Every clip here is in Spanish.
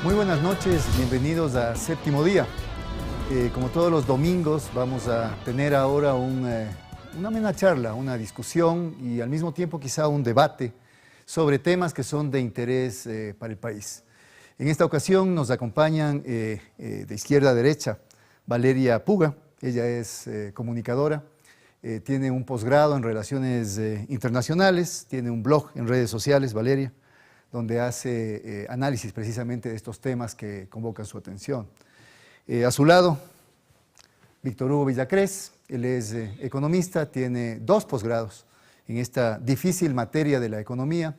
Muy buenas noches, bienvenidos a Séptimo Día. Como todos los domingos vamos a tener ahora una amena charla, una discusión y al mismo tiempo quizá un debate sobre temas que son de interés para el país. En esta ocasión nos acompañan de izquierda a derecha Valeria Puga. Ella es comunicadora, tiene un posgrado en Relaciones Internacionales, tiene un blog en redes sociales, Valeria, donde hace análisis precisamente de estos temas que convocan su atención. A su lado, Víctor Hugo Villacrés, él es economista, tiene 2 posgrados en esta difícil materia de la economía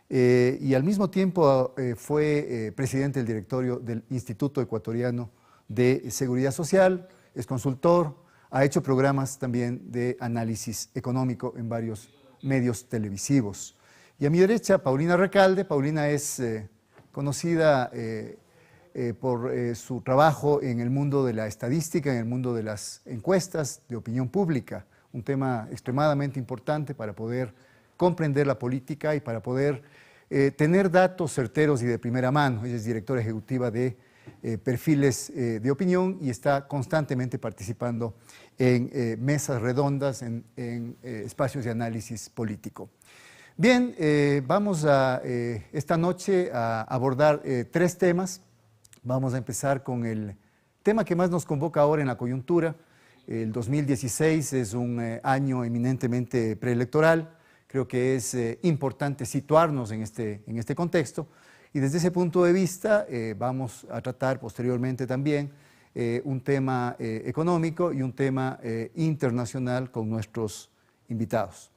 y al mismo tiempo fue presidente del directorio del Instituto Ecuatoriano de Seguridad Social, es consultor, ha hecho programas también de análisis económico en varios medios televisivos. Y a mi derecha, Paulina Recalde. Paulina es conocida por su trabajo en el mundo de la estadística, en el mundo de las encuestas de opinión pública, un tema extremadamente importante para poder comprender la política y para poder tener datos certeros y de primera mano. Ella es directora ejecutiva de Perfiles de Opinión y está constantemente participando en mesas redondas, en espacios de análisis político. Bien, vamos esta noche a abordar 3 temas. Vamos a empezar con el tema que más nos convoca ahora en la coyuntura. El 2016 es un año eminentemente preelectoral. Creo que es importante situarnos en este contexto y desde ese punto de vista vamos a tratar posteriormente también un tema económico y un tema internacional con nuestros invitados.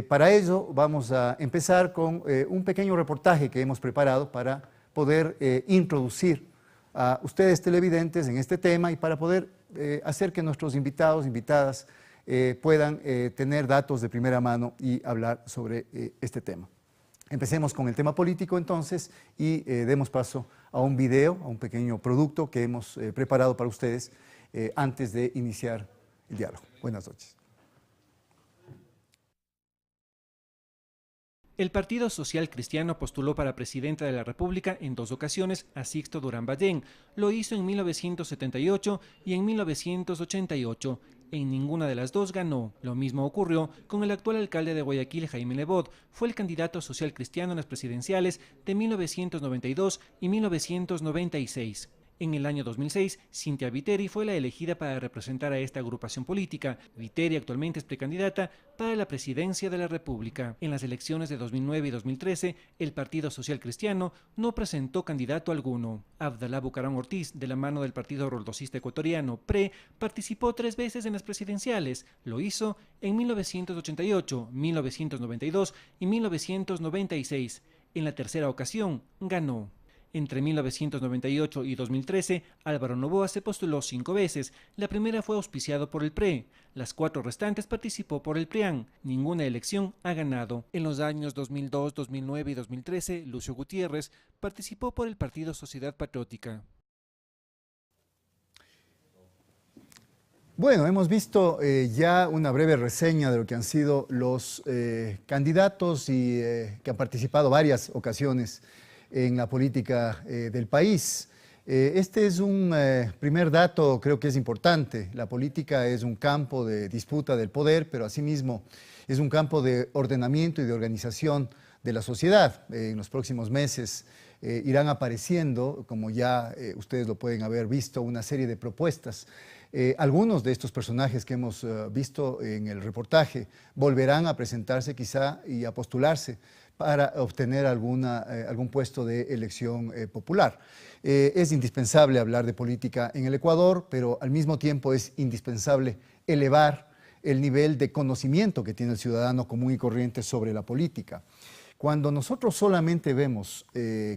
Para ello vamos a empezar con un pequeño reportaje que hemos preparado para poder introducir a ustedes televidentes en este tema y para poder hacer que nuestros invitados, invitadas puedan tener datos de primera mano y hablar sobre este tema. Empecemos con el tema político entonces y demos paso a un video, a un pequeño producto que hemos preparado para ustedes antes de iniciar el diálogo. Buenas noches. El Partido Social Cristiano postuló para presidente de la República en 2 ocasiones a Sixto Durán Ballén. Lo hizo en 1978 y en 1988. En ninguna de las 2 ganó. Lo mismo ocurrió con el actual alcalde de Guayaquil, Jaime Nebot. Fue el candidato social cristiano en las presidenciales de 1992 y 1996. En el año 2006, Cynthia Viteri fue la elegida para representar a esta agrupación política. Viteri actualmente es precandidata para la presidencia de la República. En las elecciones de 2009 y 2013, el Partido Social Cristiano no presentó candidato alguno. Abdalá Bucaram Ortiz, de la mano del Partido Roldosista Ecuatoriano, PRE, participó 3 veces en las presidenciales. Lo hizo en 1988, 1992 y 1996. En la tercera ocasión, ganó. Entre 1998 y 2013, Álvaro Noboa se postuló 5 veces. La primera fue auspiciado por el PRE. Las 4 restantes participó por el PRIAN. Ninguna elección ha ganado. En los años 2002, 2009 y 2013, Lucio Gutiérrez participó por el Partido Sociedad Patriótica. Bueno, hemos visto ya una breve reseña de lo que han sido los candidatos y que han participado varias ocasiones en la política del país. Este es un primer dato, creo que es importante. La política es un campo de disputa del poder, pero asimismo es un campo de ordenamiento y de organización de la sociedad. En los próximos meses irán apareciendo, como ya ustedes lo pueden haber visto, una serie de propuestas. Algunos de estos personajes que hemos visto en el reportaje volverán a presentarse quizá y a postularse para obtener algún puesto de elección popular. Es indispensable hablar de política en el Ecuador, pero al mismo tiempo es indispensable elevar el nivel de conocimiento que tiene el ciudadano común y corriente sobre la política. Cuando nosotros solamente vemos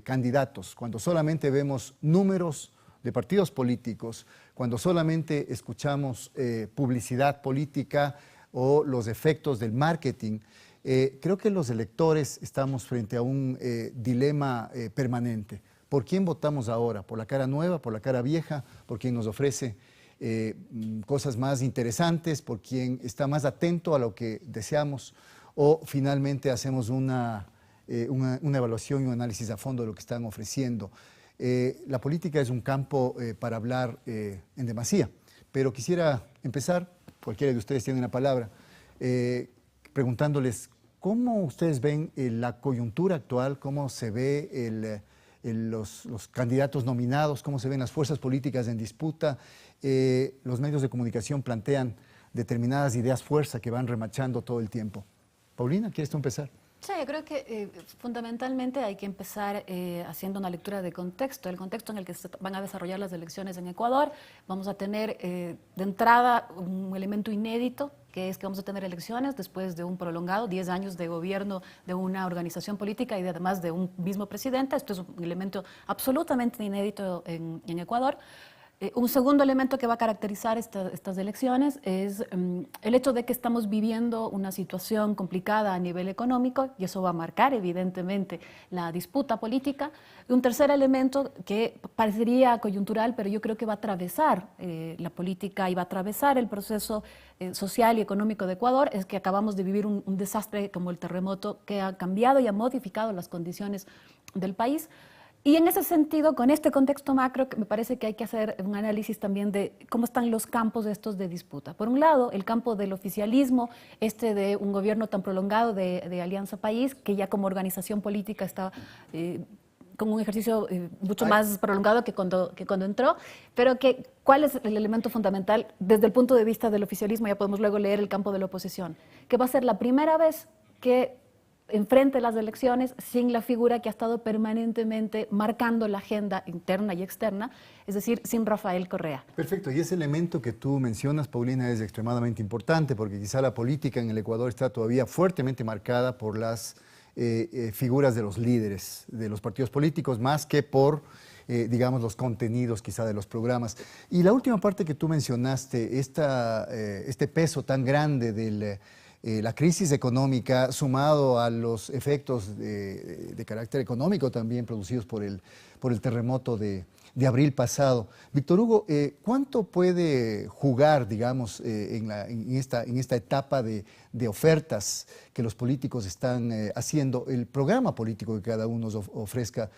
candidatos, cuando solamente vemos números de partidos políticos, cuando solamente escuchamos publicidad política o los efectos del marketing, creo que los electores estamos frente a un dilema permanente. ¿Por quién votamos ahora? ¿Por la cara nueva, por la cara vieja? ¿Por quien nos ofrece cosas más interesantes? ¿Por quien está más atento a lo que deseamos? ¿O finalmente hacemos una evaluación y un análisis a fondo de lo que están ofreciendo? La política es un campo para hablar en demasía, pero quisiera empezar, cualquiera de ustedes tiene una palabra, preguntándoles cómo ustedes ven la coyuntura actual, cómo se ve los candidatos nominados, cómo se ven las fuerzas políticas en disputa. Los medios de comunicación plantean determinadas ideas fuerza que van remachando todo el tiempo. Paulina, ¿quieres tú empezar? Sí, yo creo que fundamentalmente hay que empezar haciendo una lectura de contexto, el contexto en el que se van a desarrollar las elecciones en Ecuador. Vamos a tener de entrada un elemento inédito, que es que vamos a tener elecciones después de un prolongado 10 años de gobierno de una organización política y además de un mismo presidente. Esto es un elemento absolutamente inédito en Ecuador. Un segundo elemento que va a caracterizar estas elecciones es el hecho de que estamos viviendo una situación complicada a nivel económico y eso va a marcar evidentemente la disputa política. Y un tercer elemento que parecería coyuntural, pero yo creo que va a atravesar la política y va a atravesar el proceso social y económico de Ecuador, es que acabamos de vivir un desastre como el terremoto que ha cambiado y ha modificado las condiciones del país. Y en ese sentido, con este contexto macro, me parece que hay que hacer un análisis también de cómo están los campos estos de disputa. Por un lado, el campo del oficialismo, de un gobierno tan prolongado de Alianza País, que ya como organización política está con un ejercicio mucho más prolongado que cuando entró, pero ¿cuál es el elemento fundamental desde el punto de vista del oficialismo? Ya podemos luego leer el campo de la oposición, que va a ser la primera vez que enfrente las elecciones sin la figura que ha estado permanentemente marcando la agenda interna y externa, es decir, sin Rafael Correa. Perfecto, y ese elemento que tú mencionas, Paulina, es extremadamente importante porque quizá la política en el Ecuador está todavía fuertemente marcada por las figuras de los líderes de los partidos políticos, más que por digamos, los contenidos quizá de los programas. Y la última parte que tú mencionaste, este peso tan grande de la crisis económica sumado a los efectos de carácter económico también producidos por el terremoto de abril pasado. Víctor Hugo, ¿cuánto puede jugar, digamos, en esta etapa de ofertas que los políticos están haciendo, el programa político que cada uno ofrezca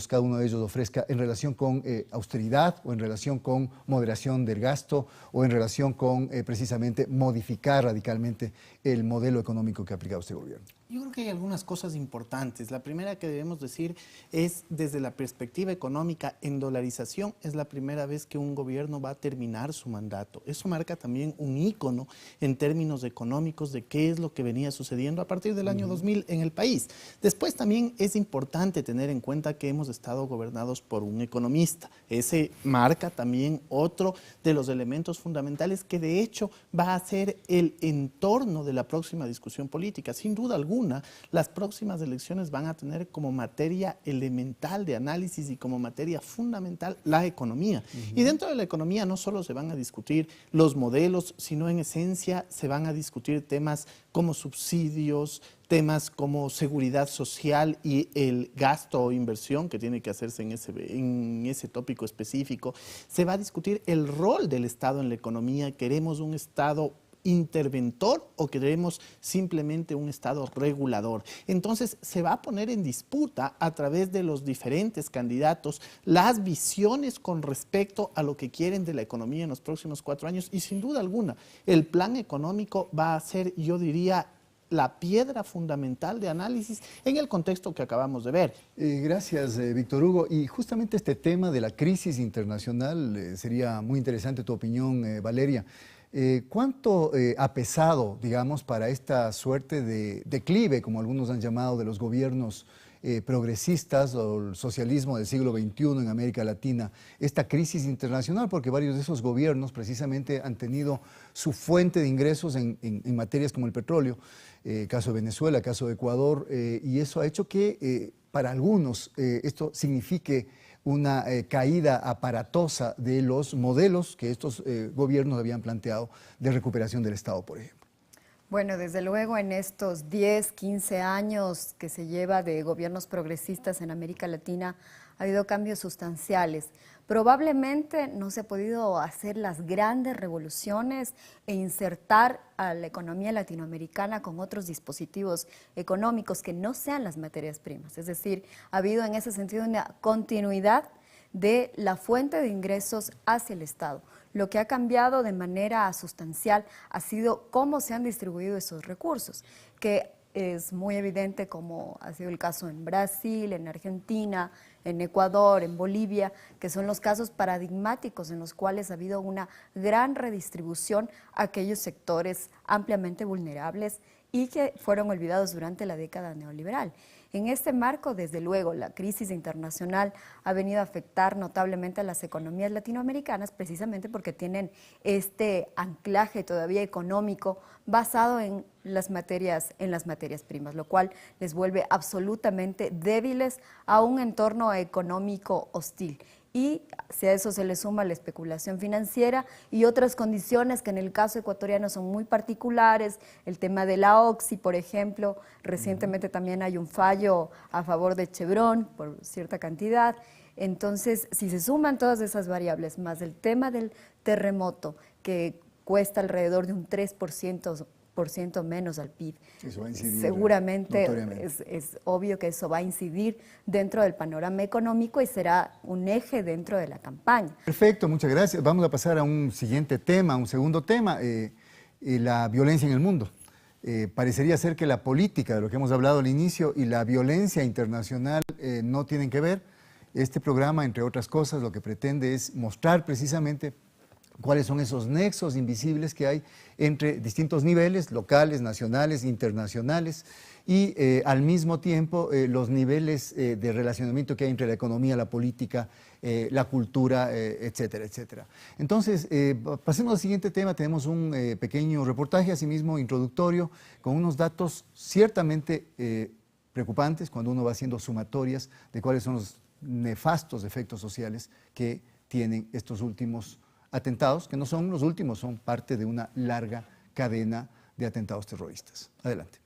cada uno de ellos ofrezca en relación con austeridad o en relación con moderación del gasto o en relación con precisamente modificar radicalmente el modelo económico que ha aplicado este gobierno? Yo creo que hay algunas cosas importantes. La primera que debemos decir es, desde la perspectiva económica, en dolarización es la primera vez que un gobierno va a terminar su mandato. Eso marca también un ícono en términos económicos de qué es lo que venía sucediendo a partir del año 2000 en el país. Después también es importante tener en cuenta que hemos estado gobernados por un economista. Ese marca también otro de los elementos fundamentales que de hecho va a ser el entorno de la próxima discusión política. Sin duda alguna, las próximas elecciones van a tener como materia elemental de análisis y como materia fundamental la economía. Y dentro de la economía no solo se van a discutir los modelos, sino en esencia se van a discutir temas como subsidios, temas como seguridad social y el gasto o inversión que tiene que hacerse en ese tópico específico. Se va a discutir el rol del Estado en la economía. ¿Queremos un Estado interventor o queremos simplemente un Estado regulador? Entonces se va a poner en disputa a través de los diferentes candidatos las visiones con respecto a lo que quieren de la economía en los próximos 4 años y sin duda alguna el plan económico va a ser, yo diría, la piedra fundamental de análisis en el contexto que acabamos de ver. Gracias, Víctor Hugo. Y justamente este tema de la crisis internacional, sería muy interesante tu opinión, Valeria. ¿Cuánto ha pesado, digamos, para esta suerte de declive, como algunos han llamado, de los gobiernos progresistas o el socialismo del siglo XXI en América Latina, esta crisis internacional? Porque varios de esos gobiernos precisamente han tenido su fuente de ingresos en materias como el petróleo, caso de Venezuela, caso de Ecuador, y eso ha hecho que para algunos esto signifique una caída aparatosa de los modelos que estos gobiernos habían planteado de recuperación del Estado, por ejemplo. Bueno, desde luego en estos 10, 15 años que se lleva de gobiernos progresistas en América Latina ha habido cambios sustanciales. Probablemente no se ha podido hacer las grandes revoluciones e insertar a la economía latinoamericana con otros dispositivos económicos que no sean las materias primas. Es decir, ha habido en ese sentido una continuidad de la fuente de ingresos hacia el Estado. Lo que ha cambiado de manera sustancial ha sido cómo se han distribuido esos recursos, que es muy evidente como ha sido el caso en Brasil, en Argentina, en Ecuador, en Bolivia, que son los casos paradigmáticos en los cuales ha habido una gran redistribución a aquellos sectores ampliamente vulnerables y que fueron olvidados durante la década neoliberal. En este marco, desde luego, la crisis internacional ha venido a afectar notablemente a las economías latinoamericanas precisamente porque tienen este anclaje todavía económico basado en las materias primas, lo cual les vuelve absolutamente débiles a un entorno económico hostil. Y si a eso se le suma la especulación financiera y otras condiciones que en el caso ecuatoriano son muy particulares, el tema de la Oxy, por ejemplo, recientemente también hay un fallo a favor de Chevron por cierta cantidad. Entonces, si se suman todas esas variables, más el tema del terremoto, que cuesta alrededor de un 3% menos al PIB. Eso va a incidir, seguramente es obvio que eso va a incidir dentro del panorama económico y será un eje dentro de la campaña. Perfecto, muchas gracias. Vamos a pasar a un siguiente tema, un segundo tema, la violencia en el mundo. Parecería ser que la política, de lo que hemos hablado al inicio, y la violencia internacional no tienen que ver. Este programa, entre otras cosas, lo que pretende es mostrar precisamente cuáles son esos nexos invisibles que hay entre distintos niveles, locales, nacionales, internacionales, y al mismo tiempo los niveles de relacionamiento que hay entre la economía, la política, la cultura, etcétera, etcétera. Entonces, pasemos al siguiente tema. Tenemos un pequeño reportaje, asimismo introductorio, con unos datos ciertamente preocupantes cuando uno va haciendo sumatorias de cuáles son los nefastos efectos sociales que tienen estos últimos atentados, que no son los últimos, son parte de una larga cadena de atentados terroristas. Adelante.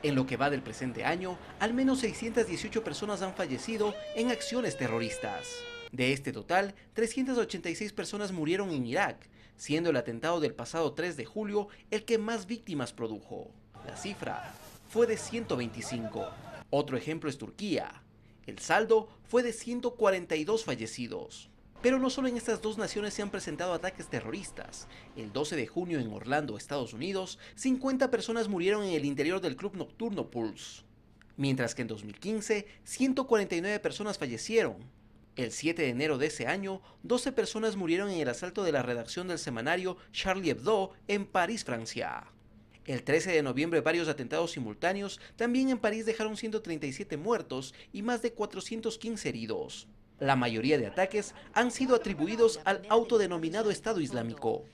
En lo que va del presente año, al menos 618 personas han fallecido en acciones terroristas. De este total, 386 personas murieron en Irak, siendo el atentado del pasado 3 de julio el que más víctimas produjo. La cifra fue de 125. Otro ejemplo es Turquía. El saldo fue de 142 fallecidos. Pero no solo en estas dos naciones se han presentado ataques terroristas. El 12 de junio en Orlando, Estados Unidos, 50 personas murieron en el interior del club nocturno Pulse. Mientras que en 2015, 149 personas fallecieron. El 7 de enero de ese año, 12 personas murieron en el asalto de la redacción del semanario Charlie Hebdo en París, Francia. El 13 de noviembre varios atentados simultáneos también en París dejaron 137 muertos y más de 415 heridos. La mayoría de ataques han sido atribuidos al autodenominado Estado Islámico.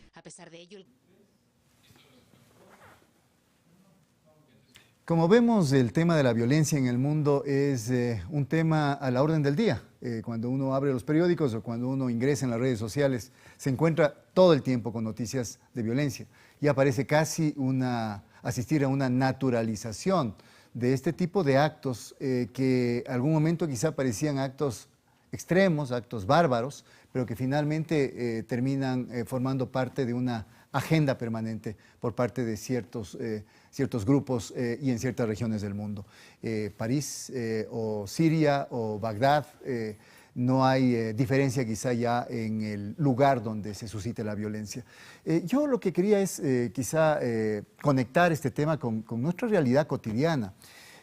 Como vemos, el tema de la violencia en el mundo es un tema a la orden del día. Cuando uno abre los periódicos o cuando uno ingresa en las redes sociales, se encuentra todo el tiempo con noticias de violencia. Y aparece casi asistir a una naturalización de este tipo de actos que en algún momento quizá parecían actos extremos, actos bárbaros, pero que finalmente terminan formando parte de una agenda permanente por parte de ciertos grupos y en ciertas regiones del mundo. París o Siria o Bagdad, no hay diferencia quizá ya en el lugar donde se suscite la violencia. Yo lo que quería es quizá conectar este tema con nuestra realidad cotidiana.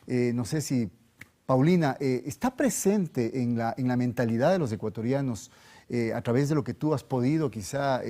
No sé si, Paulina, está presente en la mentalidad de los ecuatorianos a través de lo que tú has podido quizá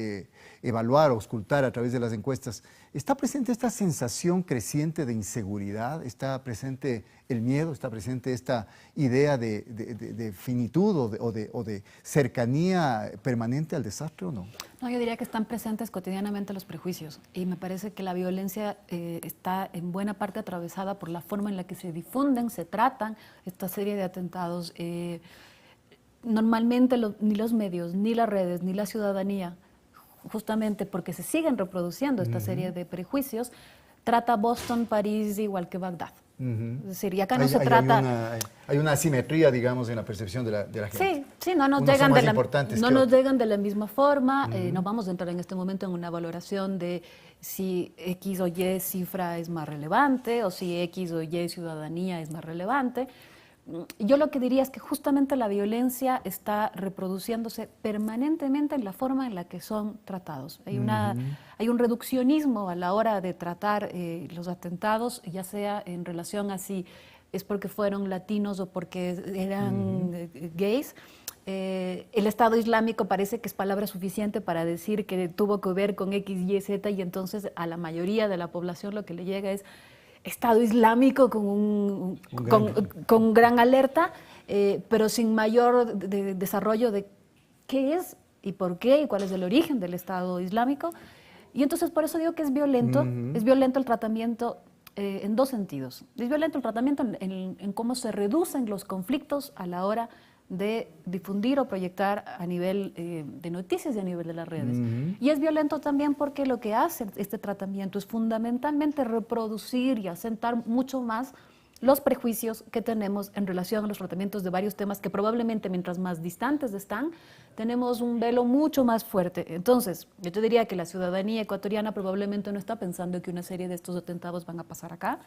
evaluar o auscultar a través de las encuestas. ¿Está presente esta sensación creciente de inseguridad? ¿Está presente el miedo? ¿Está presente esta idea de finitud o de cercanía permanente al desastre o no? No, yo diría que están presentes cotidianamente los prejuicios y me parece que la violencia está en buena parte atravesada por la forma en la que se difunden, se tratan esta serie de atentados. Normalmente ni los medios, ni las redes, ni la ciudadanía justamente porque se siguen reproduciendo esta serie de prejuicios, trata Boston, París igual que Bagdad. Es decir, y acá no se trata... Hay una asimetría, digamos, en la percepción de la gente. Sí, no nos llegan de la misma forma. No vamos a entrar en este momento en una valoración de si X o Y cifra es más relevante o si X o Y ciudadanía es más relevante. Yo lo que diría es que justamente la violencia está reproduciéndose permanentemente en la forma en la que son tratados. Hay un reduccionismo a la hora de tratar los atentados, ya sea en relación a si es porque fueron latinos o porque eran gays. El Estado Islámico parece que es palabra suficiente para decir que tuvo que ver con X, Y, Z, y entonces a la mayoría de la población lo que le llega es Estado Islámico con gran alerta, pero sin mayor desarrollo de qué es y por qué y cuál es el origen del Estado Islámico. Y entonces por eso digo que es violento el tratamiento en dos sentidos. Es violento el tratamiento en cómo se reducen los conflictos a la hora de difundir o proyectar a nivel de noticias y a nivel de las redes. Y es violento también porque lo que hace este tratamiento es fundamentalmente reproducir y asentar mucho más los prejuicios que tenemos en relación a los tratamientos de varios temas que probablemente mientras más distantes están, tenemos un velo mucho más fuerte. Entonces, yo te diría que la ciudadanía ecuatoriana probablemente no está pensando que una serie de estos atentados van a pasar acá,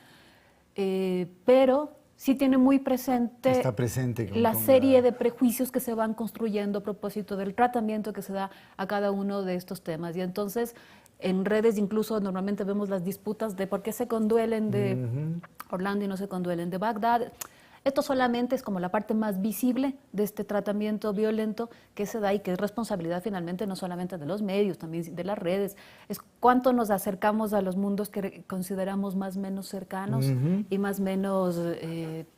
pero sí tiene muy presente la serie de prejuicios que se van construyendo a propósito del tratamiento que se da a cada uno de estos temas. Y entonces, en redes incluso normalmente vemos las disputas de por qué se conduelen de Orlando y no se conduelen de Bagdad. Esto solamente es como la parte más visible de este tratamiento violento que se da y que es responsabilidad finalmente no solamente de los medios, también de las redes. Es cuánto nos acercamos a los mundos que consideramos más o menos cercanos y más o menos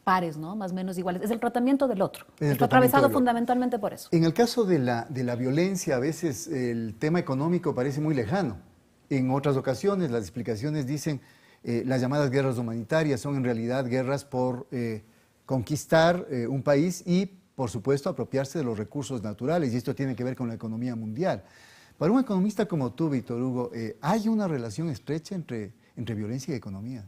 pares, ¿no? Más o menos iguales. Es el tratamiento del otro. Está atravesado fundamentalmente por eso. En el caso de la violencia, a veces el tema económico parece muy lejano. En otras ocasiones las explicaciones dicen las llamadas guerras humanitarias son en realidad guerras por conquistar un país y, por supuesto, apropiarse de los recursos naturales, y esto tiene que ver con la economía mundial. Para un economista como tú, Víctor Hugo, ¿hay una relación estrecha entre violencia y economía?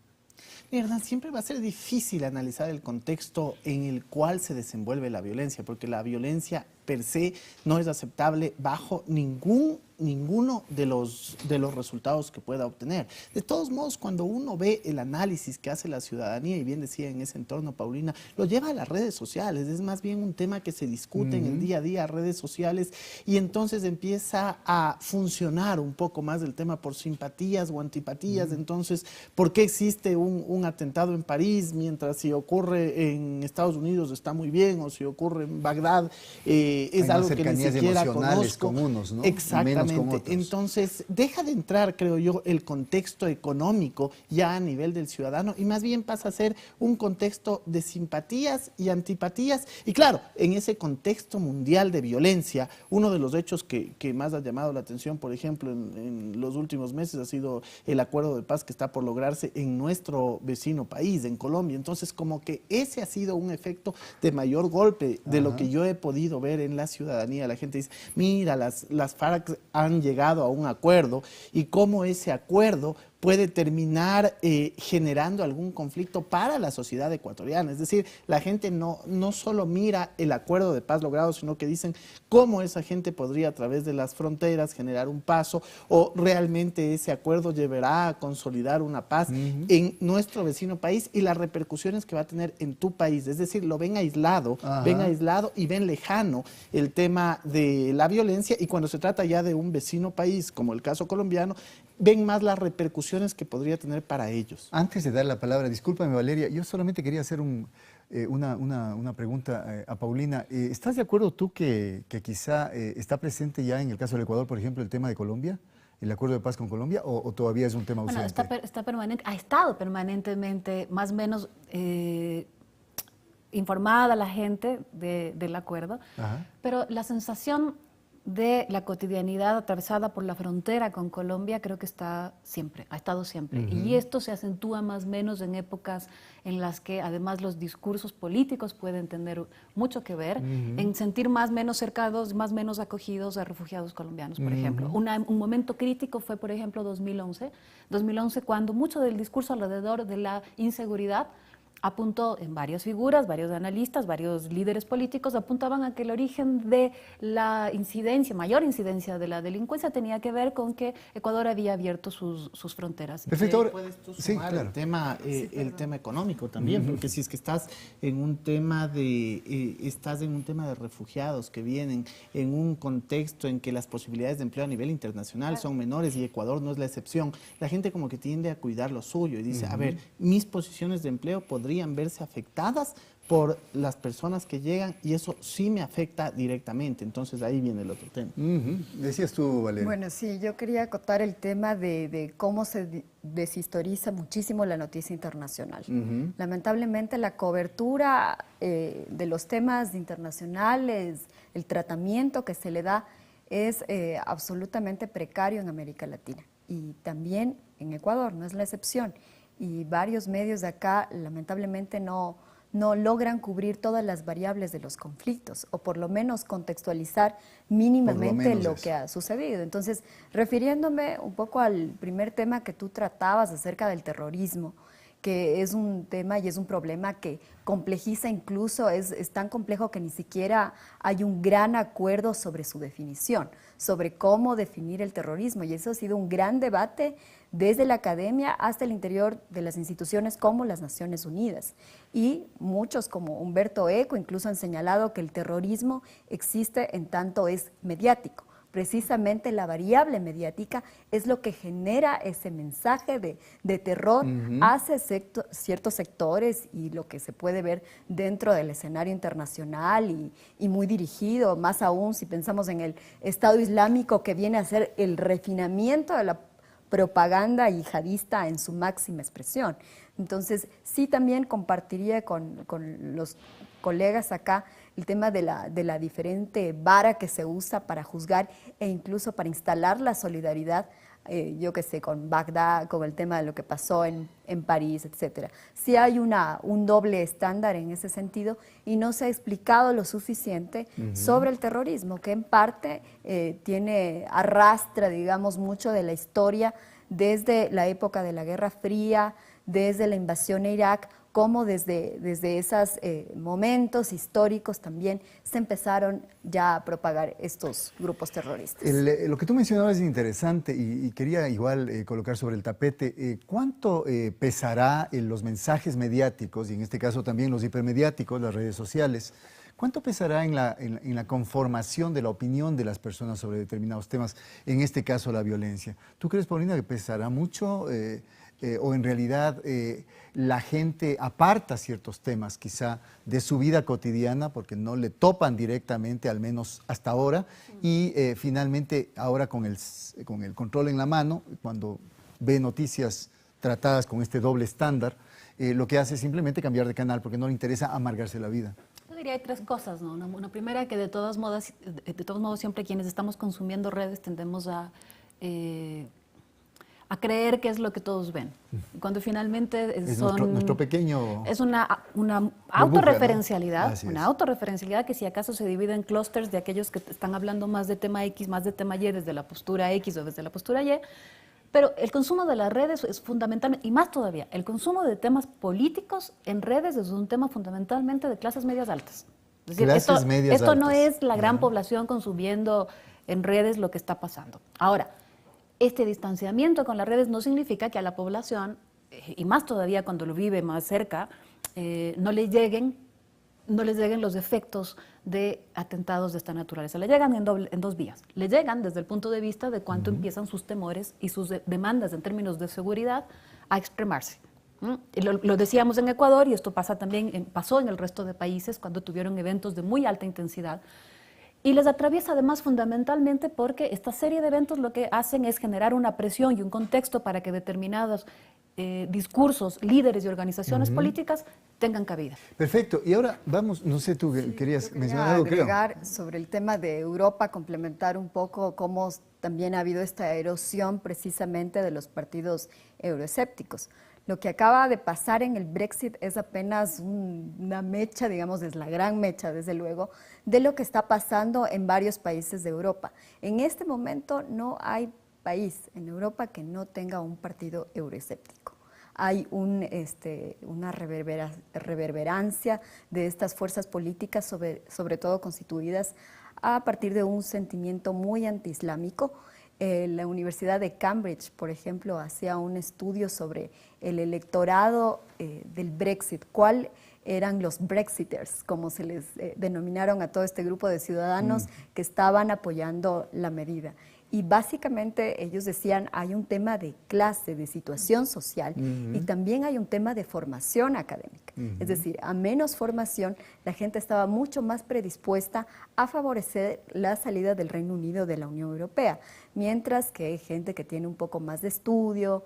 Mira, siempre va a ser difícil analizar el contexto en el cual se desenvuelve la violencia, porque la violencia per se no es aceptable bajo ninguno de los resultados que pueda obtener. De todos modos, cuando uno ve el análisis que hace la ciudadanía, y bien decía en ese entorno Paulina, lo lleva a las redes sociales, es más bien un tema que se discute en el día a día, redes sociales, y entonces empieza a funcionar un poco más el tema por simpatías o antipatías. Entonces, ¿por qué existe un atentado en París, mientras si ocurre en Estados Unidos está muy bien, o si ocurre en Bagdad es algo que ni siquiera conozco? Con unos, ¿no? Exactamente. Entonces, deja de entrar, creo yo, el contexto económico ya a nivel del ciudadano y más bien pasa a ser un contexto de simpatías y antipatías. Y claro, en ese contexto mundial de violencia, uno de los hechos que más ha llamado la atención, por ejemplo, en los últimos meses ha sido el acuerdo de paz que está por lograrse en nuestro vecino país, en Colombia. Entonces, como que ese ha sido un efecto de mayor golpe de lo que yo he podido ver en la ciudadanía. La gente dice, mira, las FARC han llegado a un acuerdo y cómo ese acuerdo puede terminar generando algún conflicto para la sociedad ecuatoriana. Es decir, la gente no solo mira el acuerdo de paz logrado, sino que dicen cómo esa gente podría a través de las fronteras generar un paso, o realmente ese acuerdo llevará a consolidar una paz en nuestro vecino país y las repercusiones que va a tener en tu país. Es decir, lo ven aislado y ven lejano el tema de la violencia, y cuando se trata ya de un vecino país, como el caso colombiano, ven más las repercusiones que podría tener para ellos. Antes de dar la palabra, discúlpame Valeria, yo solamente quería hacer una pregunta a Paulina. ¿Estás de acuerdo tú que quizá está presente ya en el caso del Ecuador, por ejemplo, el tema de Colombia, el acuerdo de paz con Colombia, o todavía es un tema ausente? Bueno, está permanente, ha estado permanentemente más o menos informada la gente del acuerdo, pero la sensación de la cotidianidad atravesada por la frontera con Colombia creo que está siempre, ha estado siempre. Y esto se acentúa más o menos en épocas en las que además los discursos políticos pueden tener mucho que ver en sentir más o menos cercados, más o menos acogidos a refugiados colombianos, por ejemplo. Un momento crítico fue, por ejemplo, 2011, cuando mucho del discurso alrededor de la inseguridad apuntó en varias figuras, varios analistas, varios líderes políticos apuntaban a que el origen de la incidencia, mayor incidencia de la delincuencia tenía que ver con que Ecuador había abierto sus fronteras. Perfecto. Ahora, puedes tú sí, sumar claro. el tema económico también, porque si es que estás en un tema de refugiados que vienen en un contexto en que las posibilidades de empleo a nivel internacional son menores y Ecuador no es la excepción, la gente como que tiende a cuidar lo suyo y dice, a ver, mis posiciones de empleo podrían verse afectadas por las personas que llegan y eso sí me afecta directamente. Entonces ahí viene el otro tema. Decías tú, Valeria. Bueno, sí, yo quería acotar el tema de cómo se deshistoriza muchísimo la noticia internacional. Lamentablemente la cobertura de los temas internacionales, el tratamiento que se le da es absolutamente precario en América Latina y también en Ecuador, no es la excepción. Y varios medios de acá lamentablemente no logran cubrir todas las variables de los conflictos o por lo menos contextualizar mínimamente lo que ha sucedido. Entonces, refiriéndome un poco al primer tema que tú tratabas acerca del terrorismo, que es un tema y es un problema que complejiza incluso, es tan complejo que ni siquiera hay un gran acuerdo sobre su definición, sobre cómo definir el terrorismo. Y eso ha sido un gran debate desde la academia hasta el interior de las instituciones como las Naciones Unidas. Y muchos como Humberto Eco incluso han señalado que el terrorismo existe en tanto es mediático. Precisamente la variable mediática es lo que genera ese mensaje de terror hacia ciertos sectores y lo que se puede ver dentro del escenario internacional y muy dirigido, más aún si pensamos en el Estado Islámico que viene a ser el refinamiento de la propaganda yihadista en su máxima expresión. Entonces, sí también compartiría con los colegas acá el tema de la diferente vara que se usa para juzgar e incluso para instalar la solidaridad, yo qué sé, con Bagdad, con el tema de lo que pasó en París, etc. Sí hay un doble estándar en ese sentido y no se ha explicado lo suficiente sobre el terrorismo, que en parte arrastra, digamos, mucho de la historia desde la época de la Guerra Fría, desde la invasión a Irak, como desde esos momentos históricos también se empezaron ya a propagar estos grupos terroristas. Lo que tú mencionabas es interesante y quería igual colocar sobre el tapete. ¿Cuánto pesará en los mensajes mediáticos, y en este caso también los hipermediáticos, las redes sociales? ¿Cuánto pesará en la conformación de la opinión de las personas sobre determinados temas, en este caso la violencia? ¿Tú crees, Paulina, que pesará mucho o en realidad la gente aparta ciertos temas quizá de su vida cotidiana porque no le topan directamente, al menos hasta ahora, y finalmente ahora con el control en la mano, cuando ve noticias tratadas con este doble estándar, lo que hace es simplemente cambiar de canal porque no le interesa amargarse la vida? Yo diría hay tres cosas, ¿no? Una primera, que de todos modos siempre quienes estamos consumiendo redes tendemos a creer que es lo que todos ven. Cuando finalmente es nuestro pequeño... Es una autorreferencialidad, ¿no? Una autorreferencialidad que si acaso se divide en clústeres de aquellos que están hablando más de tema X, más de tema Y, desde la postura X o desde la postura Y. Pero el consumo de las redes es fundamental, y más todavía, el consumo de temas políticos en redes es un tema fundamentalmente de clases medias altas. Es decir, esto no es la gran población consumiendo en redes lo que está pasando. Ahora, este distanciamiento con las redes no significa que a la población, y más todavía cuando lo vive más cerca, no les lleguen los efectos de atentados de esta naturaleza. Le llegan en dos vías. Le llegan desde el punto de vista de cuánto empiezan sus temores y sus demandas en términos de seguridad a extremarse. Lo decíamos en Ecuador y esto pasó en el resto de países cuando tuvieron eventos de muy alta intensidad. Y les atraviesa además fundamentalmente porque esta serie de eventos lo que hacen es generar una presión y un contexto para que determinados discursos, líderes y organizaciones políticas tengan cabida. Perfecto. Y ahora vamos, no sé, tú querías mencionar algo, creo. Agregar sobre el tema de Europa, complementar un poco cómo también ha habido esta erosión precisamente de los partidos euroescépticos. Lo que acaba de pasar en el Brexit es apenas una mecha, digamos, es la gran mecha, desde luego, de lo que está pasando en varios países de Europa. En este momento no hay país en Europa que no tenga un partido euroescéptico. Hay una reverberancia de estas fuerzas políticas, sobre todo constituidas a partir de un sentimiento muy antiislámico. La Universidad de Cambridge, por ejemplo, hacía un estudio sobre el electorado del Brexit, cuál eran los Brexiters, como se les denominaron a todo este grupo de ciudadanos que estaban apoyando la medida. Y básicamente ellos decían, hay un tema de clase, de situación social, y también hay un tema de formación académica. Es decir, a menos formación, la gente estaba mucho más predispuesta a favorecer la salida del Reino Unido de la Unión Europea, mientras que gente que tiene un poco más de estudio,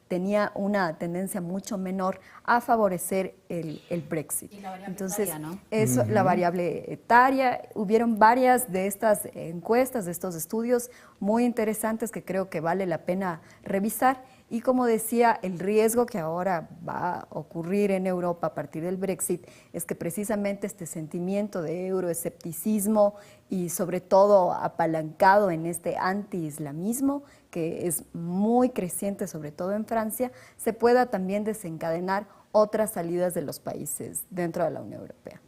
tenía una tendencia mucho menor a favorecer el Brexit. Y la variable Entonces, etaria, ¿no? eso, la variable etaria, hubieron varias de estas encuestas, de estos estudios muy interesantes que creo que vale la pena revisar. Y como decía, el riesgo que ahora va a ocurrir en Europa a partir del Brexit es que precisamente este sentimiento de euroescepticismo y sobre todo apalancado en este anti-islamismo, que es muy creciente sobre todo en Francia, se pueda también desencadenar otras salidas de los países dentro de la Unión Europea.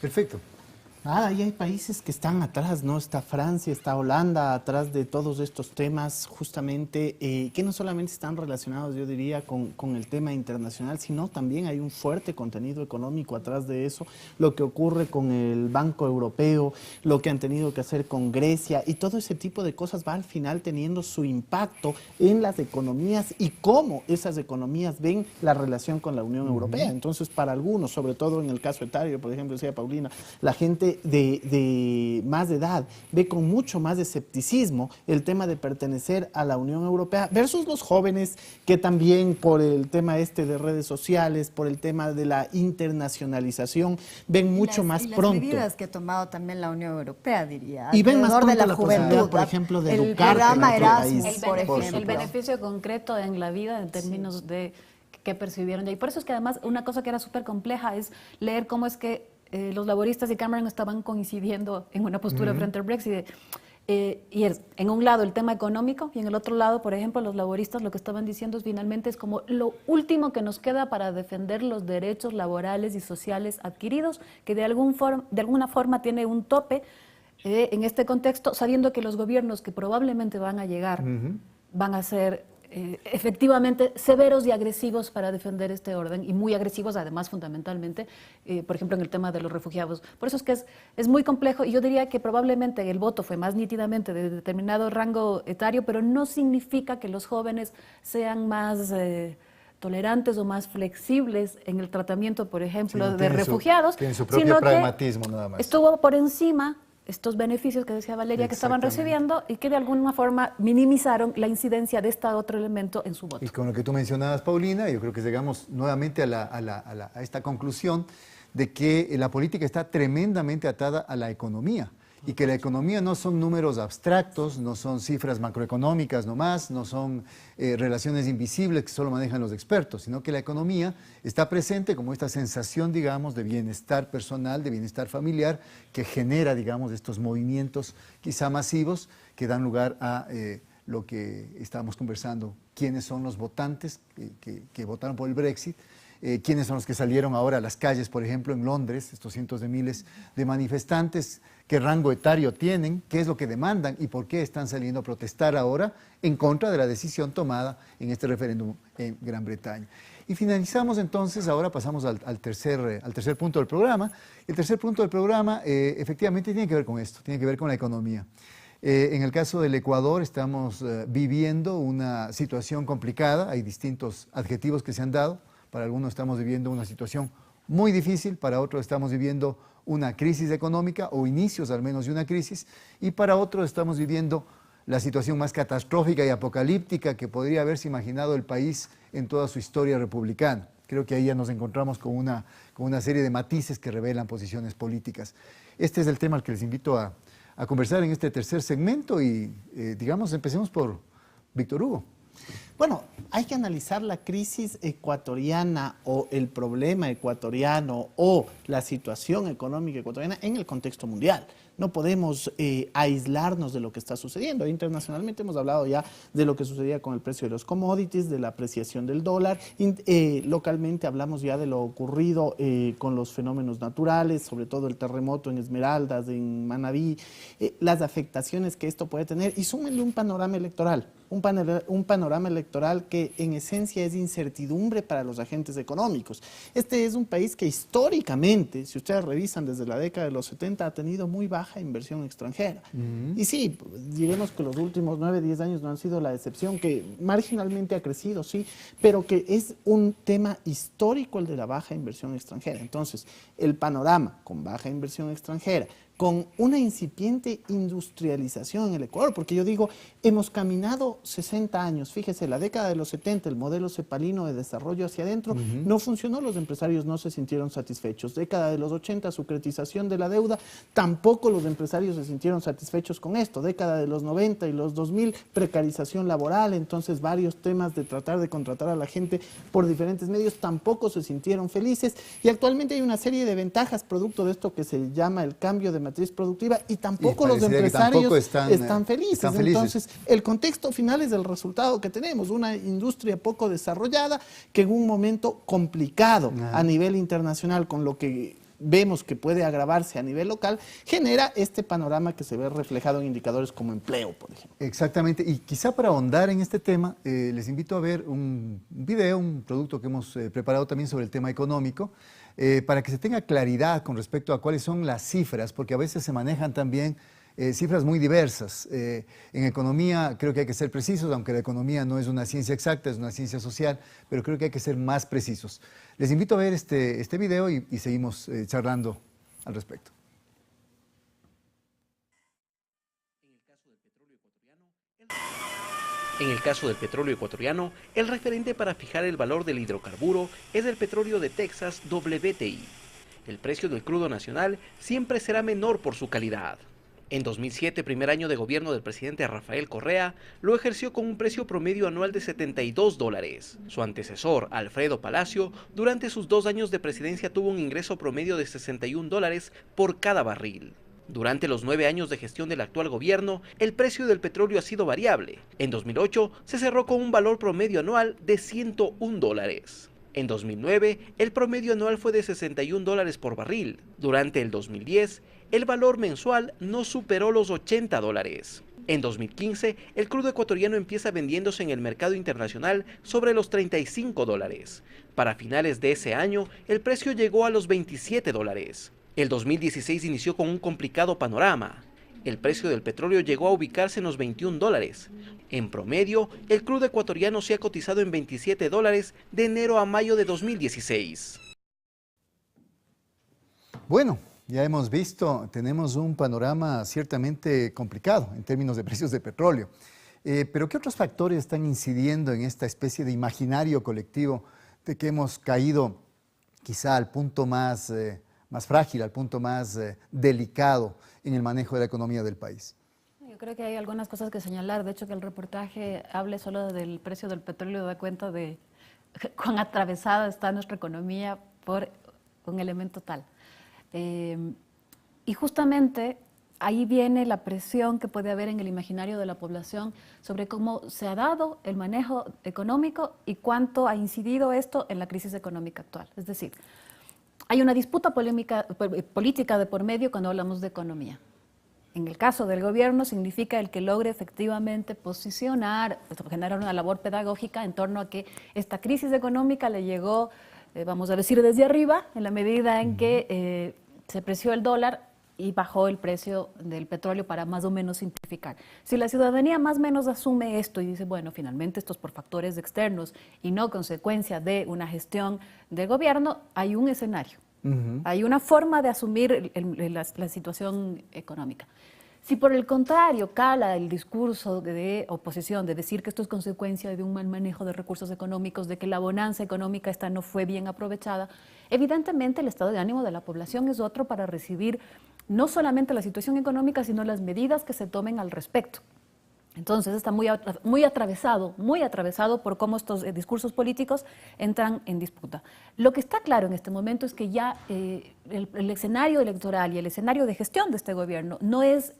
Perfecto. Y hay países que están atrás, ¿no? Está Francia, está Holanda, atrás de todos estos temas, justamente, que no solamente están relacionados, yo diría, con el tema internacional, sino también hay un fuerte contenido económico atrás de eso, lo que ocurre con el Banco Europeo, lo que han tenido que hacer con Grecia, y todo ese tipo de cosas va al final teniendo su impacto en las economías y cómo esas economías ven la relación con la Unión Europea. Entonces, para algunos, sobre todo en el caso etario, por ejemplo, decía Paulina, la gente de más de edad ve con mucho más escepticismo el tema de pertenecer a la Unión Europea versus los jóvenes que también por el tema de redes sociales, por el tema de la internacionalización, ven mucho más pronto. Las medidas que ha tomado también la Unión Europea, diría. Y ven más pronto de la posibilidad, por ejemplo, de el educar programa en otro Erasmus, país. por ejemplo. El beneficio concreto en la vida en términos de qué percibieron. Y por eso es que además una cosa que era súper compleja es leer cómo es que los laboristas y Cameron estaban coincidiendo en una postura frente al Brexit. Y es, en un lado, el tema económico, y en el otro lado, por ejemplo, los laboristas lo que estaban diciendo es finalmente es como lo último que nos queda para defender los derechos laborales y sociales adquiridos, que de alguna forma tiene un tope en este contexto, sabiendo que los gobiernos que probablemente van a llegar van a ser efectivamente severos y agresivos para defender este orden, y muy agresivos además fundamentalmente, por ejemplo en el tema de los refugiados. Por eso es que es muy complejo, y yo diría que probablemente el voto fue más nítidamente de determinado rango etario, pero no significa que los jóvenes sean más tolerantes o más flexibles en el tratamiento, por ejemplo, de refugiados, tienen su propio sino pragmatismo nada más. Estuvo por encima estos beneficios que decía Valeria que estaban recibiendo y que de alguna forma minimizaron la incidencia de este otro elemento en su voto. Y con lo que tú mencionabas, Paulina, yo creo que llegamos nuevamente a esta conclusión de que la política está tremendamente atada a la economía, y que la economía no son números abstractos, no son cifras macroeconómicas nomás, no son relaciones invisibles que solo manejan los expertos, sino que la economía está presente como esta sensación, digamos, de bienestar personal, de bienestar familiar, que genera, digamos, estos movimientos quizá masivos que dan lugar a lo que estábamos conversando, quiénes son los votantes que votaron por el Brexit, quiénes son los que salieron ahora a las calles, por ejemplo, en Londres, estos cientos de miles de manifestantes, qué rango etario tienen, qué es lo que demandan y por qué están saliendo a protestar ahora en contra de la decisión tomada en este referéndum en Gran Bretaña. Y finalizamos entonces, ahora pasamos al tercer punto del programa. El tercer punto del programa efectivamente tiene que ver con esto, tiene que ver con la economía. En el caso del Ecuador estamos viviendo una situación complicada, hay distintos adjetivos que se han dado. Para algunos estamos viviendo una situación muy difícil, para otros estamos viviendo una crisis económica o inicios al menos de una crisis, y para otros estamos viviendo la situación más catastrófica y apocalíptica que podría haberse imaginado el país en toda su historia republicana. Creo que ahí ya nos encontramos con una serie de matices que revelan posiciones políticas. Este es el tema al que les invito a conversar en este tercer segmento y, digamos, empecemos por Víctor Hugo. Bueno, hay que analizar la crisis ecuatoriana o el problema ecuatoriano o la situación económica ecuatoriana en el contexto mundial. No podemos aislarnos de lo que está sucediendo. Internacionalmente hemos hablado ya de lo que sucedía con el precio de los commodities, de la apreciación del dólar. Localmente hablamos ya de lo ocurrido con los fenómenos naturales, sobre todo el terremoto en Esmeraldas, en Manabí, las afectaciones que esto puede tener. Y súmenle un panorama electoral. Un panorama electoral que en esencia es incertidumbre para los agentes económicos. Este es un país que históricamente, si ustedes revisan desde la década de los 70, ha tenido muy baja inversión extranjera. Y sí, diremos que los últimos 9, 10 años no han sido la excepción, que marginalmente ha crecido, sí, pero que es un tema histórico el de la baja inversión extranjera. Entonces, el panorama con baja inversión extranjera, con una incipiente industrialización en el Ecuador, porque yo digo, hemos caminado 60 años, fíjese, la década de los 70, el modelo cepalino de desarrollo hacia adentro no funcionó, los empresarios no se sintieron satisfechos. Década de los 80, sucretización de la deuda, tampoco los empresarios se sintieron satisfechos con esto. Década de los 90 y los 2000, precarización laboral, entonces varios temas de tratar de contratar a la gente por diferentes medios, tampoco se sintieron felices, y actualmente hay una serie de ventajas producto de esto que se llama el cambio de matriz productiva, y tampoco los empresarios están felices. Entonces, el contexto final es el resultado que tenemos, una industria poco desarrollada que en un momento complicado a nivel internacional, con lo que vemos que puede agravarse a nivel local, genera este panorama que se ve reflejado en indicadores como empleo, por ejemplo. Exactamente, y quizá para ahondar en este tema, les invito a ver un video, un producto que hemos preparado también sobre el tema económico, para que se tenga claridad con respecto a cuáles son las cifras, porque a veces se manejan también cifras muy diversas. En economía creo que hay que ser precisos, aunque la economía no es una ciencia exacta, es una ciencia social, pero creo que hay que ser más precisos. Les invito a ver este video y seguimos charlando al respecto. En el caso del petróleo ecuatoriano, el referente para fijar el valor del hidrocarburo es el petróleo de Texas WTI. El precio del crudo nacional siempre será menor por su calidad. En 2007, primer año de gobierno del presidente Rafael Correa, lo ejerció con un precio promedio anual de $72. Su antecesor, Alfredo Palacio, durante sus 2 años de presidencia tuvo un ingreso promedio de $61 por cada barril. Durante los 9 años de gestión del actual gobierno, el precio del petróleo ha sido variable. En 2008 se cerró con un valor promedio anual de $101. En 2009, el promedio anual fue de $61 por barril. Durante el 2010, el valor mensual no superó los $80. En 2015, el crudo ecuatoriano empieza vendiéndose en el mercado internacional sobre los $35. Para finales de ese año, el precio llegó a los $27. El 2016 inició con un complicado panorama. El precio del petróleo llegó a ubicarse en los $21. En promedio, el crudo ecuatoriano se ha cotizado en $27 de enero a mayo de 2016. Bueno, ya hemos visto, tenemos un panorama ciertamente complicado en términos de precios de petróleo. Pero ¿qué otros factores están incidiendo en esta especie de imaginario colectivo de que hemos caído quizá al punto más frágil, al punto más delicado en el manejo de la economía del país? Yo creo que hay algunas cosas que señalar. De hecho, que el reportaje hable solo del precio del petróleo da cuenta de cuán atravesada está nuestra economía por un elemento tal. Y justamente ahí viene la presión que puede haber en el imaginario de la población sobre cómo se ha dado el manejo económico y cuánto ha incidido esto en la crisis económica actual. Es decir, hay una disputa política de por medio cuando hablamos de economía. En el caso del gobierno significa el que logre efectivamente posicionar, generar una labor pedagógica en torno a que esta crisis económica le llegó, vamos a decir, desde arriba, en la medida en que se preció el dólar y bajó el precio del petróleo, para más o menos simplificar. Si la ciudadanía más o menos asume esto y dice, bueno, finalmente esto es por factores externos y no consecuencia de una gestión de gobierno, hay un escenario, hay una forma de asumir la situación económica. Si por el contrario cala el discurso de oposición, de decir que esto es consecuencia de un mal manejo de recursos económicos, de que la bonanza económica esta no fue bien aprovechada, evidentemente el estado de ánimo de la población es otro para recibir no solamente la situación económica, sino las medidas que se tomen al respecto. Entonces está muy atravesado por cómo estos discursos políticos entran en disputa. Lo que está claro en este momento es que ya el escenario electoral y el escenario de gestión de este gobierno no es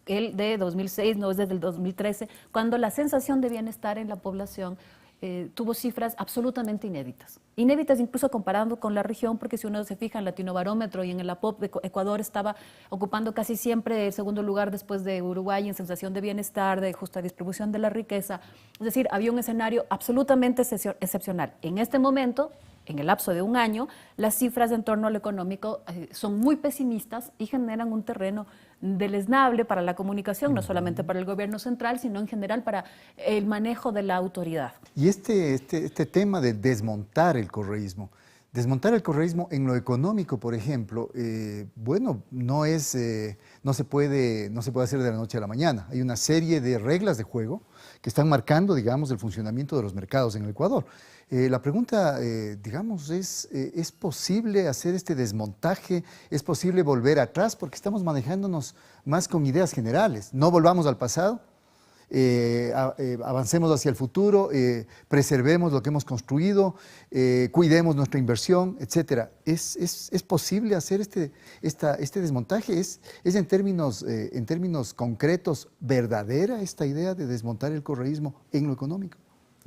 el de 2006, no es desde el 2013, cuando la sensación de bienestar en la población tuvo cifras absolutamente inéditas. Inéditas incluso comparando con la región, porque si uno se fija en Latinobarómetro y en el APOP, Ecuador estaba ocupando casi siempre el segundo lugar después de Uruguay en sensación de bienestar, de justa distribución de la riqueza. Es decir, había un escenario absolutamente excepcional. En este momento, en el lapso de un año, las cifras en torno a lo económico son muy pesimistas y generan un terreno deleznable para la comunicación, no solamente para el gobierno central, sino en general para el manejo de la autoridad. Y este tema de desmontar el correísmo en lo económico, por ejemplo, bueno, no se puede hacer de la noche a la mañana. Hay una serie de reglas de juego que están marcando, digamos, el funcionamiento de los mercados en el Ecuador. La pregunta, digamos, ¿es posible hacer este desmontaje? ¿Es posible volver atrás? Porque estamos manejándonos más con ideas generales. No volvamos al pasado, avancemos hacia el futuro, preservemos lo que hemos construido, cuidemos nuestra inversión, etc. ¿Es posible hacer este desmontaje? ¿Es en términos concretos verdadera esta idea de desmontar el correísmo en lo económico?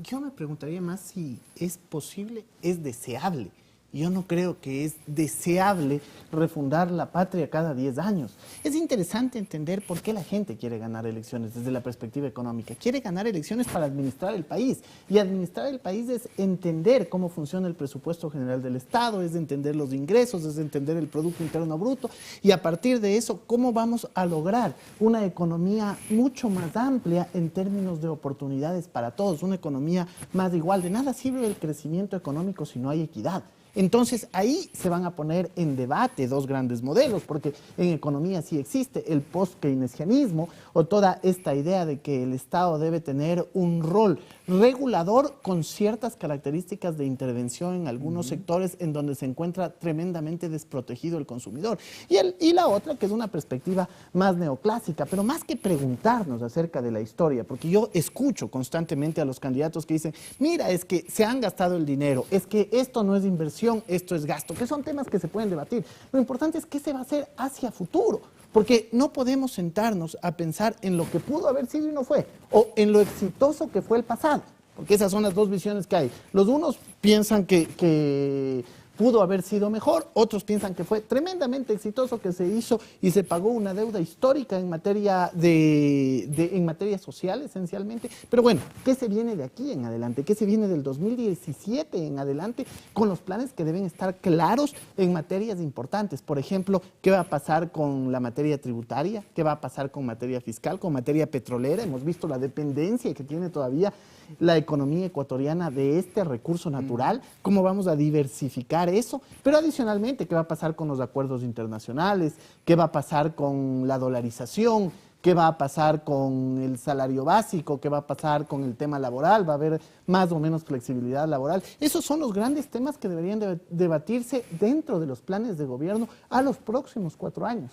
Yo me preguntaría más si es posible, es deseable. Yo no creo que es deseable refundar la patria cada 10 años. Es interesante entender por qué la gente quiere ganar elecciones desde la perspectiva económica. Quiere ganar elecciones para administrar el país. Y administrar el país es entender cómo funciona el presupuesto general del Estado, es entender los ingresos, es entender el Producto Interno Bruto. Y a partir de eso, cómo vamos a lograr una economía mucho más amplia en términos de oportunidades para todos, una economía más igual. De nada sirve el crecimiento económico si no hay equidad. Entonces ahí se van a poner en debate dos grandes modelos, porque en economía sí existe el post-keynesianismo o toda esta idea de que el Estado debe tener un rol regulador con ciertas características de intervención en algunos sectores en donde se encuentra tremendamente desprotegido el consumidor. Y la otra, que es una perspectiva más neoclásica, pero más que preguntarnos acerca de la historia, porque yo escucho constantemente a los candidatos que dicen, mira, es que se han gastado el dinero, es que esto no es inversión, esto es gasto, que son temas que se pueden debatir. Lo importante es qué se va a hacer hacia futuro, porque no podemos sentarnos a pensar en lo que pudo haber sido y no fue, o en lo exitoso que fue el pasado, porque esas son las dos visiones que hay. Los unos piensan que pudo haber sido mejor, otros piensan que fue tremendamente exitoso, que se hizo y se pagó una deuda histórica en materia en materia social esencialmente. Pero bueno, ¿qué se viene de aquí en adelante? ¿Qué se viene del 2017 en adelante con los planes que deben estar claros en materias importantes? Por ejemplo, ¿qué va a pasar con la materia tributaria? ¿Qué va a pasar con materia fiscal, con materia petrolera? Hemos visto la dependencia que tiene todavía la economía ecuatoriana de este recurso natural, cómo vamos a diversificar eso, pero adicionalmente, ¿qué va a pasar con los acuerdos internacionales? ¿Qué va a pasar con la dolarización? ¿Qué va a pasar con el salario básico? ¿Qué va a pasar con el tema laboral? ¿Va a haber más o menos flexibilidad laboral? Esos son los grandes temas que deberían debatirse dentro de los planes de gobierno a los próximos 4 años.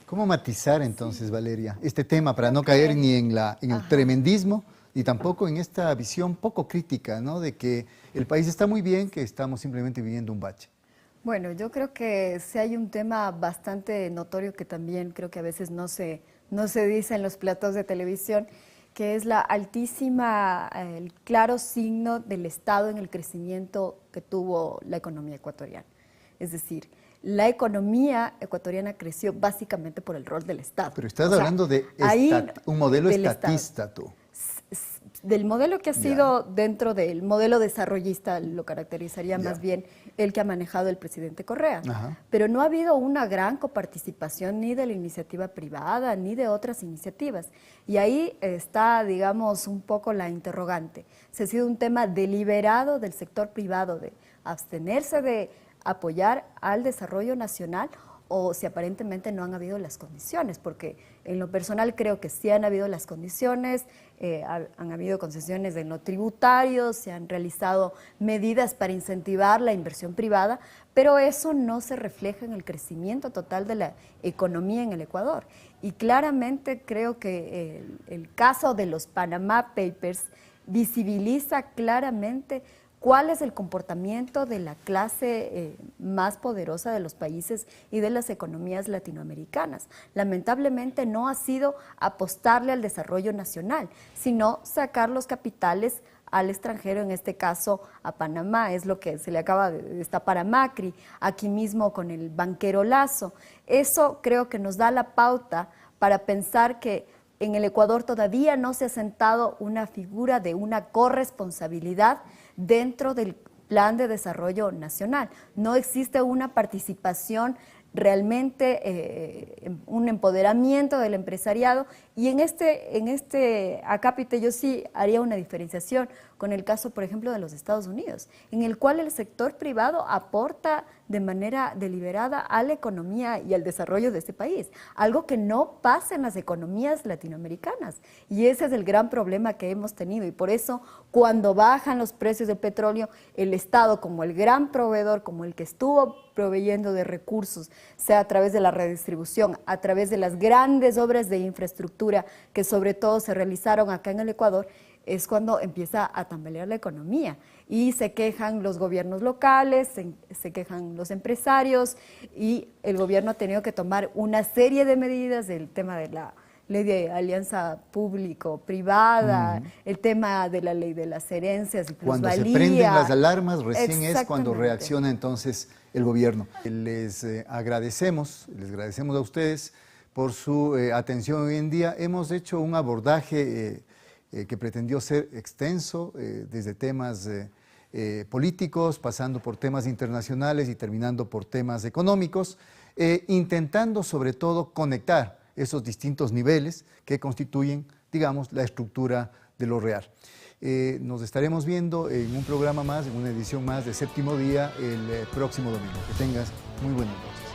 ¿Cómo matizar entonces, Valeria, este tema para no caer ni en el tremendismo y tampoco en esta visión poco crítica, ¿no?, de que el país está muy bien, que estamos simplemente viviendo un bache? Bueno, yo creo que sí hay un tema bastante notorio que también creo que a veces no se dice en los platos de televisión, que es el claro signo del Estado en el crecimiento que tuvo la economía ecuatoriana. Es decir, la economía ecuatoriana creció básicamente por el rol del Estado. Pero estás hablando de un modelo estatista, tú. Del modelo que ha sido dentro del modelo desarrollista, lo caracterizaría más bien el que ha manejado el presidente Correa. Pero no ha habido una gran coparticipación ni de la iniciativa privada ni de otras iniciativas. Y ahí está, digamos, un poco la interrogante. Si ha sido un tema deliberado del sector privado de abstenerse de apoyar al desarrollo nacional, o si aparentemente no han habido las condiciones, porque en lo personal creo que sí han habido las condiciones, han habido concesiones en lo tributario, se han realizado medidas para incentivar la inversión privada, pero eso no se refleja en el crecimiento total de la economía en el Ecuador. Y claramente creo que el caso de los Panama Papers visibiliza claramente cuál es el comportamiento de la clase más poderosa de los países y de las economías latinoamericanas. Lamentablemente no ha sido apostarle al desarrollo nacional, sino sacar los capitales al extranjero, en este caso a Panamá, es lo que se le acaba de destapar a Macri, aquí mismo con el banquero Lazo. Eso creo que nos da la pauta para pensar que en el Ecuador todavía no se ha sentado una figura de una corresponsabilidad dentro del Plan de Desarrollo Nacional. No existe una participación realmente, un empoderamiento del empresariado, y en este acápite yo sí haría una diferenciación con el caso, por ejemplo, de los Estados Unidos, en el cual el sector privado aporta de manera deliberada a la economía y al desarrollo de este país, algo que no pasa en las economías latinoamericanas, y ese es el gran problema que hemos tenido, y por eso cuando bajan los precios del petróleo, el Estado como el gran proveedor, como el que estuvo proveyendo de recursos, sea a través de la redistribución, a través de las grandes obras de infraestructura que sobre todo se realizaron acá en el Ecuador, es cuando empieza a tambalear la economía y se quejan los gobiernos locales, se quejan los empresarios, y el gobierno ha tenido que tomar una serie de medidas, el tema de la ley de alianza público-privada, el tema de la ley de las herencias y plusvalía. Cuando se prenden las alarmas, recién es cuando reacciona entonces el gobierno. Les agradecemos a ustedes por su atención hoy en día. Hemos hecho un abordaje que pretendió ser extenso, desde temas políticos, pasando por temas internacionales y terminando por temas económicos, intentando sobre todo conectar esos distintos niveles que constituyen, digamos, la estructura de lo real. Nos estaremos viendo en un programa más, en una edición más de Séptimo Día el próximo domingo. Que tengas muy buenas noches.